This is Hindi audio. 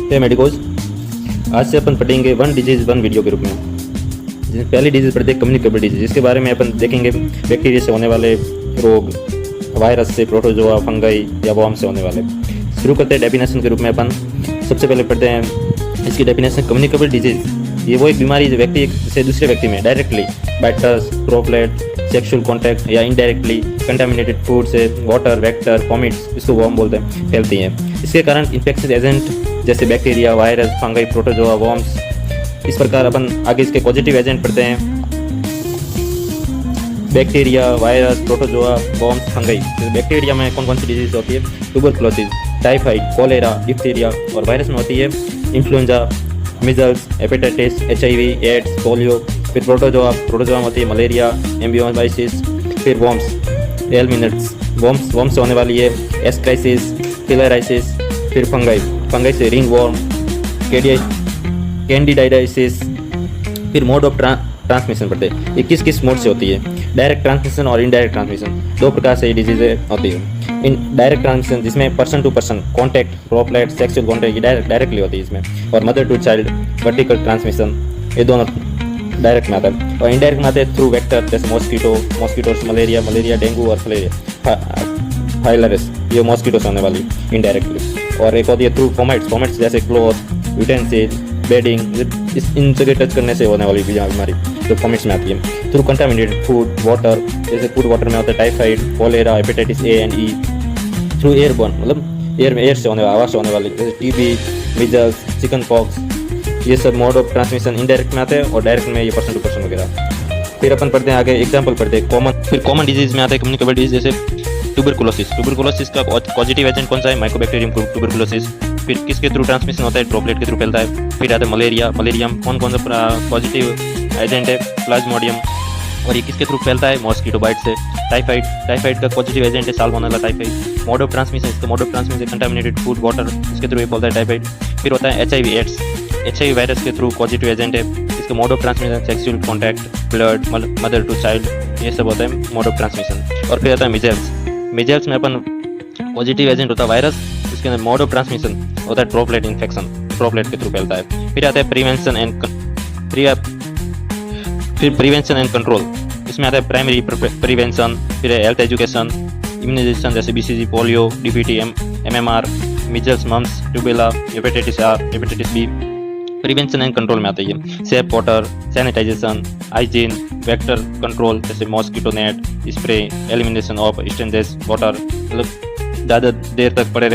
हे मेडिकोज, आज से अपन पढ़ेंगे वन डिजीज वन वीडियो के रूप में। जिसमें पहली डिजीज पढ़ते हैं कम्युनिकेबल डिजीज, जिसके बारे में अपन देखेंगे बैक्टीरिया से होने वाले रोग, वायरस से, प्रोटोजोआ, फंगाई या वॉर्म से होने वाले। शुरू करते हैं डेफिनेशन के रूप में। अपन सबसे पहले पढ़ते हैं इसकी डेफिनेशन। कम्युनिकेबल डिजीज ये वो एक बीमारी जो व्यक्ति से दूसरे व्यक्ति में directly by touch, droplet, sexual contact या इनडायरेक्टली कंटामिनेटेड फूड से, वाटर, वेक्टर, वॉमिट्स, इसको वॉर्म बोलते हैं, फैलती हैं। इसके कारण इन्फेक्शन एजेंट जैसे bacteria, virus, fungi, protozoa, worms, इस प्रकार अपन आगे इसके पॉजिटिव एजेंट पढ़ते हैं। Bacteria, virus, protozoa, worms, fungi. Bacteria में कौन कौन सी डिजीज होती है? Tuberculosis, typhoid, cholera, diphtheria. और वायरस में होती है influenza, measles, hepatitis, HIV, ads, polio. फिर प्रोटोजोआ में होती है मलेरिया, एम्बियोमाइसिस। फिर वॉर्म्स, एलमिनेट्स, वॉर्म्स से होने वाली है एस्क्राइसिस, फिलराइसिस। फिर फंगाई से रिंग वॉर्म, कैंडिडाइडाइसिस। फिर मोड ऑफ ट्रांसमिशन पढ़ते हैं, ये किस मोड से होती है? डायरेक्ट ट्रांसमिशन और इनडायरेक्ट ट्रांसमिशन, दो प्रकार से ये डिजीजें होती है। इन डायरेक्ट ट्रांसमिशन जिसमें person to person contact, droplet, sexual contact, ये डायरेक्टली होती है इसमें। और mother to child, vertical transmission, ये दोनों डायरेक्ट में आता है। और इनडायरेक्ट में आते हैं थ्रू वेक्टर, जैसे मॉस्किटोस, मलेरिया, डेंगू और फाइलरिस, ये मॉस्किटो से होने वाली इनडायरेक्टली। और एक होती है थ्रू फोमेट्स जैसे क्लॉथ, यूटेंसिल, बेडिंग, इन जगह टच करने से होने वाली बीमारी जो फोमेट्स में आती है। थ्रू कंटामिनेटेड फूड, वाटर, जैसे फूड वाटर में होता है typhoid, cholera, hepatitis A and E। Through airborne, मतलब एयर से होने वाली, आवाज से होने वाली, जैसे TB, मिजल्स, चिकन पॉक्स, ये सब मोड ऑफ ट्रांसमिशन इनडायरेक्ट में आते हैं। और डायरेक्ट में ये पर्सन टू पर्सन वगैरह। फिर अपन पढ़ते हैं आगे एग्जाम्पल पढ़ते हैं कॉमन डिजीज में आते हैं कम्युनिकेबल डिजीज, जैसे ट्यूबरकुलोसिस का पॉजिटिव एजेंट कौन सा है? Mycobacterium tuberculosis. फिर किसके थ्रू ट्रांसमिशन होता है? ड्रॉपलेट के थ्रू फैलता है। फिर आता है मलेरिया कौन सा पॉजिटिव एजेंट है? प्लाज्मोडियम। और ये किसके थ्रू फैलता है? मॉस्किटो बाइट से। टाइफाइड का पॉजिटिव एजेंट है salmonella typhoid. Mode of transmission contaminated food, water, इसके थ्रू ये फैलता है टाइफाइड। फिर होता है HIV, एड्स, HIV वायरस के थ्रू पॉजिटिव एजेंट है। इसका mode of transmission sexual contact, blood, mother to child, ये सब होता है मोड ऑफ ट्रांसमिशन। और फिर आता है मिजल्स में अपन पॉजिटिव एजेंट होता है वायरस, इसके अंदर मोड ऑफ ट्रांसमिशन होता है ड्रॉपलेट इन्फेक्शन, ड्रॉपलेट के थ्रू फैलता है। फिर आता है प्रिवेंशन एंड कंट्रोल, इसमें आता है प्राइमरी प्रिवेंशन, फिर हेल्थ एजुकेशन, इम्यूनाइजेशन जैसे BCG, polio, DPT, MMR, measles, mumps, rubella, hepatitis A, hepatitis B। Prevention and control में आता है safe water, sanitisation, hygiene, vector control जैसे mosquito net, spray, elimination of स्टेनलेस वाटर, मतलब ज़्यादा देर तक पड़े रहे